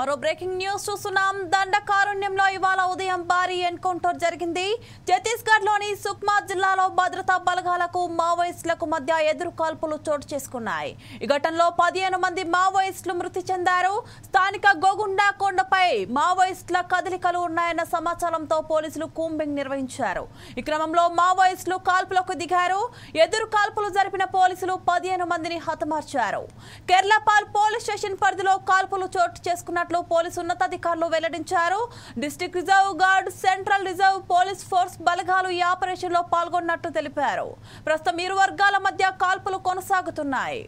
మరో breaking news చూస్తున్నాం. దండకారణ్యంలో ఇవాళ ఉదయం భారీ ఎన్కౌంటర్ జరిగింది. ఛత్తీస్గఢ్ లోని సుక్మా జిల్లాలో భద్రతా బలగాలకు మావోయిస్టులకు మధ్య ఎదురు కాల్పులు చోటు చేసుకున్నాయి. ఈ ఘటనలో 15 మంది మావోయిస్టులు మృతి చెందారు. స్థానిక గోగుండా కొండపై మావోయిస్టుల కదలికలు ఉన్నాయన్న సమాచారంతో పోలీసులు కూంబింగ్ నిర్వహించారు. ఈ క్రమంలో మావోయిస్టులు కాల్పులకు దిగారు. ఎదురు కాల్పులు జరిపిన పోలీసులు 15 మందిని హతమార్చారు. కేరళపాల్ పోలీస్ స్టేషన్ పరిధిలో కాల్పులు చోటు చేసుకున్నట్లు పోలీసు ఉన్నతాధికారులు వెల్లడించారు. District reserve guard, central reserve police force బలగాలు ఈ ఆపరేషన్ లో పాల్గొన్నట్టు తెలిపారు. ప్రస్తుతం ఇరు వర్గాల మధ్య కాల్పులు కొనసాగుతున్నాయి.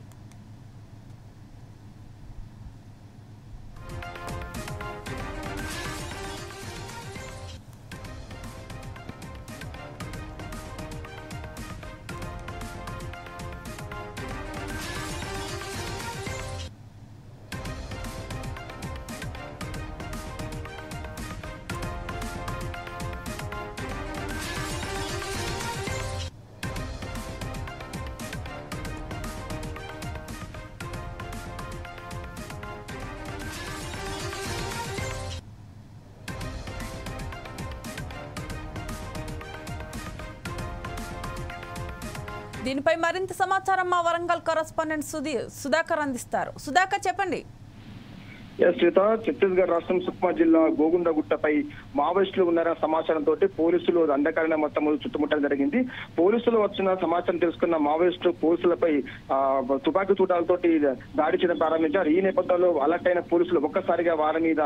దీనిపై మరింత సమాచారం మా వరంగల్ కరెస్పాండెంట్ సుధాకర్ అందిస్తారు. సుధాకర్, చెప్పండి. ఛత్తీస్గఢ్ రాష్ట్రం సుక్మా జిల్లా గోగుండగుట్టపై మావోయిస్టులు ఉన్నారన్న సమాచారంతో పోలీసులు దండకారణ మొత్తం చుట్టుముట్టడం జరిగింది. పోలీసులు వచ్చిన సమాచారం తెలుసుకున్న మావోయిస్టులు పోలీసులపై తుపాకీ తూటాలతోటి దాడి చేయడం ప్రారంభించారు. ఈ నేపథ్యంలో అలర్ట్ అయిన పోలీసులు ఒక్కసారిగా వారి మీద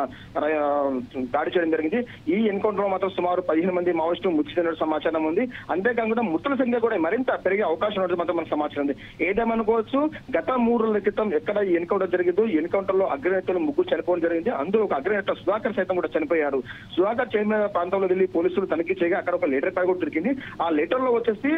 దాడి చేయడం జరిగింది. ఈ ఎన్కౌంటర్ లో మాత్రం సుమారు 15 మంది మావోయిస్టులు మృతి చెందిన సమాచారం ఉంది. అంతేకాకుండా మృతుల సంఖ్య కూడా మరింత పెరిగే అవకాశం ఉన్నట్టు మాత్రం మనకు సమాచారం ఉంది. ఏదేమనుకోవచ్చు, గత 3 రోజుల క్రితం ఎక్కడ ఈ ఎన్కౌంటర్ జరిగిందో ఈ ఎన్కౌంటర్ లో అగ్రనేతలు చనిపోవడం జరిగింది. అందులో ఒక అగ్రనేత సుధాకర్ సైతం కూడా చనిపోయారు. సుధాకర్ చైర్మన్ ప్రాంతంలో వెళ్లి పోలీసులు తనిఖీ చేయగా అక్కడ ఒక లెటర్ ప్యాడ్ కూడా దొరికింది. ఆ లెటర్ లో వచ్చేసి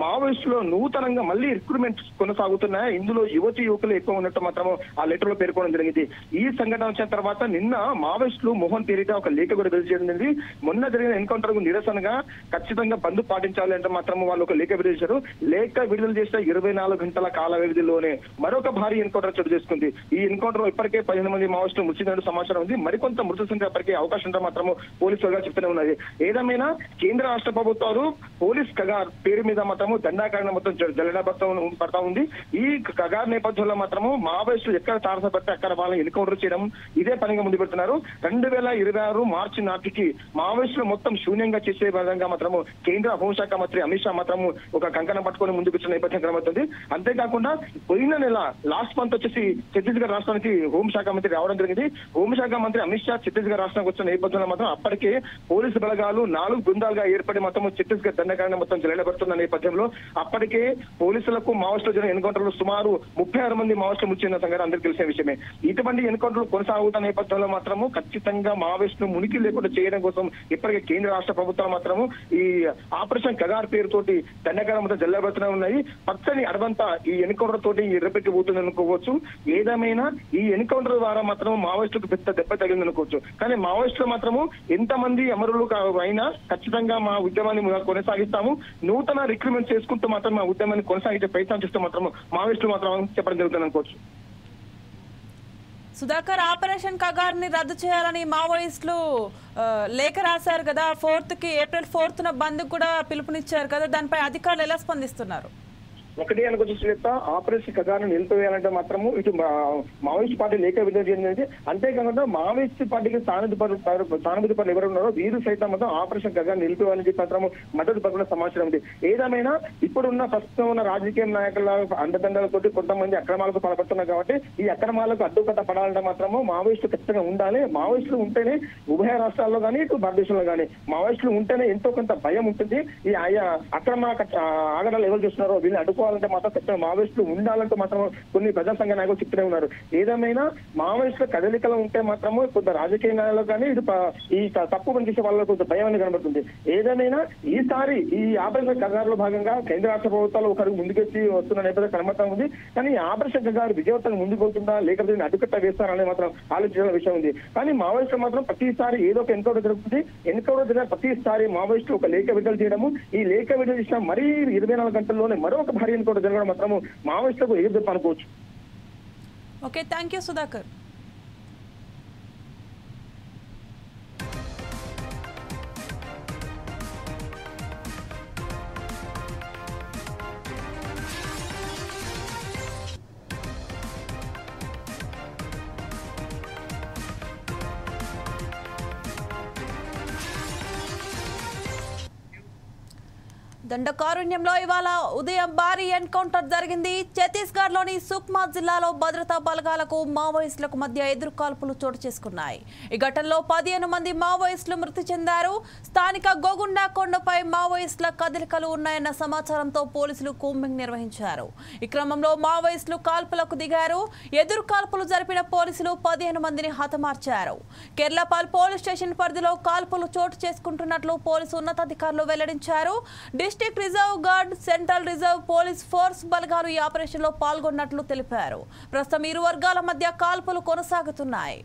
మావోయిస్టులో నూతనంగా మళ్ళీ రిక్రూట్మెంట్ కొనసాగుతున్నాయి, ఇందులో యువతి యువకులు ఎక్కువ ఉన్నట్టు మాత్రం ఆ లెటర్ లో పేర్కొనడం జరిగింది. ఈ సంఘటన వచ్చిన తర్వాత నిన్న మావోయిస్టులు మోహన్ పేరిట ఒక లేఖ కూడా విడుదల చేయడం జరిగింది. మొన్న జరిగిన ఎన్కౌంటర్ కు నిరసనగా ఖచ్చితంగా బంద్ పాటించాలి అంటే మాత్రం వాళ్ళు ఒక లేఖ విడుదల చేశారు. లేఖ విడుదల చేసిన 24 గంటల కాల వ్యవధిలోనే మరొక భారీ ఎన్కౌంటర్ చోటు చేసుకుంది. ఈ ఎన్కౌంటర్ లో ఇప్పటికే 15 మంది మావోయిస్టులు మృతి చెందిన సమాచారం ఉంది. మరికొంత మృతి సంఖ్య పరికే అవకాశం ఉంటే మాత్రము పోలీసు వర్గాలు చెప్తూనే ఉన్నది. ఏదేమైనా కేంద్ర రాష్ట్ర ప్రభుత్వాలు పోలీస్ కగార్ పేరు మీద మాత్రము దండాకారణ మొత్తం పడతా ఉంది. ఈ కగార్ నేపథ్యంలో మాత్రము మావోయిస్టులు ఎక్కడ తారసపడితే అక్కడ వాళ్ళని ఎన్కౌంటర్ చేయడం ఇదే పనిగా ముందు పెడుతున్నారు. 2026 మార్చి నాటికి మావోయిస్టులు మొత్తం శూన్యంగా చేసే విధంగా మాత్రము కేంద్ర హోంశాఖ మంత్రి అమిత్ షా మాత్రము ఒక కంకణం పట్టుకొని ముందుకు వచ్చిన నేపథ్యం కనబడుతుంది. అంతేకాకుండా పోయిన నెల లాస్ట్ మంత్ వచ్చేసి ఛత్తీస్గఢ్ రాష్ట్రానికి హోంశాఖ మంత్రి రావడం జరిగింది. హోంశాఖ మంత్రి అమిత్ షా ఛత్తీస్గఢ్ రాష్ట్రానికి వచ్చిన నేపథ్యంలో మాత్రం అప్పటికే పోలీసు బలగాలు 4 బృందాలుగా ఏర్పడి మొత్తం ఛత్తీస్గఢ్ దండకారణ మొత్తం జల్లెడబడుతున్న నేపథ్యంలో అప్పటికే పోలీసులకు మావోయిస్టులు జరిగిన ఎన్కౌంటర్లు సుమారు 36 మంది మావోయిస్టులు మృతి చెందిన సంగతి అందరికీ తెలిసిన విషయమే. ఇటువంటి ఎన్కౌంటర్లు కొనసాగుతున్న నేపథ్యంలో మాత్రము ఖచ్చితంగా మావోయిస్టులు మునికి లేకుండా చేయడం కోసం ఇప్పటికే కేంద్ర రాష్ట్ర ప్రభుత్వాలు మాత్రము ఈ ఆపరేషన్ కగార్ పేరుతోటి దండకారణ మొత్తం జల్లెడబడుతూనే ఉన్నాయి. పచ్చని అడవంతా ఈ ఎన్కౌంటర్ తోటి ఎర్రపెట్టి పోతుంది అనుకోవచ్చు. ఏదేమైనా ఈ ఎన్కౌంటర్ ద్వారా మాత్రం మావోయిస్టులకు పెద్ద దెబ్బ తగిలింది అనుకోవచ్చు. కానీ మావోయిస్టులు మాత్రము ఎంతమంది అమరులు అయినా ఖచ్చితంగా మా ఉద్యమాన్ని కొనసాగిస్తాము, నూతన రిక్రూట్మెంట్ చేసుకుంటూ మాత్రం మా ఉద్యమాన్ని కొనసాగించే ప్రయత్నం చేస్తూ మాత్రం మావోయిస్టులు మాత్రం చెప్పడం జరుగుతుంది అనుకోవచ్చు. సుధాకర్, ఆపరేషన్ కగార్ ని రద్దు చేయాలని మావోయిస్టులు లేఖ రాశారు కదా, ఏప్రిల్ 4న బంద్ కూడా పిలుపునిచ్చారు కదా, దానిపై అధికారులు ఎలా స్పందిస్తున్నారు? ఒకటి అనుకోవచ్చు, ఆపరేషన్ కగార్ను నిలిపివేయాలంటే మాత్రము ఇటు మావోయిస్ట్ పార్టీ లేఖ విడుదల చేసింది. అంతేకాకుండా మావోయిస్ట్ పార్టీకి సానుభూతి పనులు ఎవరు ఉన్నారో వీరు సైతం మాత్రం ఆపరేషన్ కగార్ను నిలిపివేయాలని చెప్పి మాత్రము మద్దతు పలుకున్న సమాచారం ఉంది. ఏదేమైనా ఇప్పుడున్న ప్రస్తుతం ఉన్న రాజకీయ నాయకుల అండదండలతోటి కొంతమంది అక్రమాలకు పాల్పడుతున్నారు కాబట్టి ఈ అక్రమాలకు అడ్డుకట్ట పడాలంటే మాత్రము మావోయిస్టులు ఖచ్చితంగా ఉండాలి. మావోయిస్టులు ఉంటేనే ఉభయ రాష్ట్రాల్లో కానీ ఇటు భారతదేశంలో కానీ మావోయిస్టులు ఉంటేనే ఎంతో కొంత భయం ఉంటుంది. ఈ అక్రమ ఆగడాలు ఎవరు చేస్తున్నారో వీళ్ళని అడ్డుకో అంటే మాత్రం ఖచ్చితంగా మావోయిస్టులు ఉండాలంటూ మాత్రం కొన్ని ప్రజా సంఘ నాయకులు చెప్తూనే ఉన్నారు. ఏదేమైనా మావోయిస్టుల కదలికలు ఉంటే మాత్రము కొంత రాజకీయ నాయకులు కానీ ఇటు ఈ తప్పు పనిచేసే వాళ్ళకు కొంత భయం అనేది కనబడుతుంది. ఏదేమైనా ఈసారి ఈ ఆపరేషన్ కగారులో భాగంగా కేంద్ర రాష్ట్ర ప్రభుత్వాలు ఒకరు ముందుకెచ్చి వస్తున్న నేపథ్యం కనబడతా ఉంది. కానీ ఈ ఆపరేషన్ కగారు విజయవంతంగా ముందుకు వెళ్తుందా లేకపోతే అడ్డుకట్ట వేస్తారనేది మాత్రం ఆలోచించాల్సిన విషయం ఉంది. కానీ మావోయిస్టులు మాత్రం ప్రతిసారి ఏదో ఒక ఎన్కౌంటర్ జరుగుతుంది. ఎన్కౌంటర్ జరిగిన ప్రతిసారి మావోయిస్టులు ఒక లేఖ విడుదల చేయడము, ఈ లేఖ విడుదల చేసిన మరీ 24 గంటల్లోనే మరొక భారీ ఎన్కౌంటర్ జరగడం మాత్రము మావోయిస్టులకు ఎదురు అనుకోవచ్చు. Okay, thank you Sudhakar. దండకారణ్యంలో ఇవాళ ఉదయం భారీ ఎన్కౌంటర్ జరిగింది. ఛత్తీస్గఢ్ లోని సుక్మా జిల్లాలో భద్రతా బలగాలకు మావోయిస్టులకు మధ్య ఎదురుకాల్పులు చోటు చేసుకున్నాయి. ఈ ఘటనలో 15 మంది మావోయిస్టులు మృతి చెందారు. స్థానిక గోగుండా కొండపై మావోయిస్టుల కదలికలు ఉన్నాయన్న సమాచారంతో పోలీసులు కూంబింగ్ నిర్వహించారు. ఈ క్రమంలో మావోయిస్టులు కాల్పులకు దిగారు. ఎదురు కాల్పులు జరిపిన పోలీసులు 15 మందిని హతమార్చారు. కేర్లపాల్ పోలీస్ స్టేషన్ పరిధిలో కాల్పులు చోటు చేసుకుంటున్నట్లు పోలీసు ఉన్నతాధికారులు వెల్లడించారు. District reserve guard, central reserve police force బలగాలు ఈ ఆపరేషన్లో పాల్గొన్నట్లు తెలిపారు. ప్రస్తుతం ఇరు వర్గాల మధ్య కాల్పులు కొనసాగుతున్నాయి.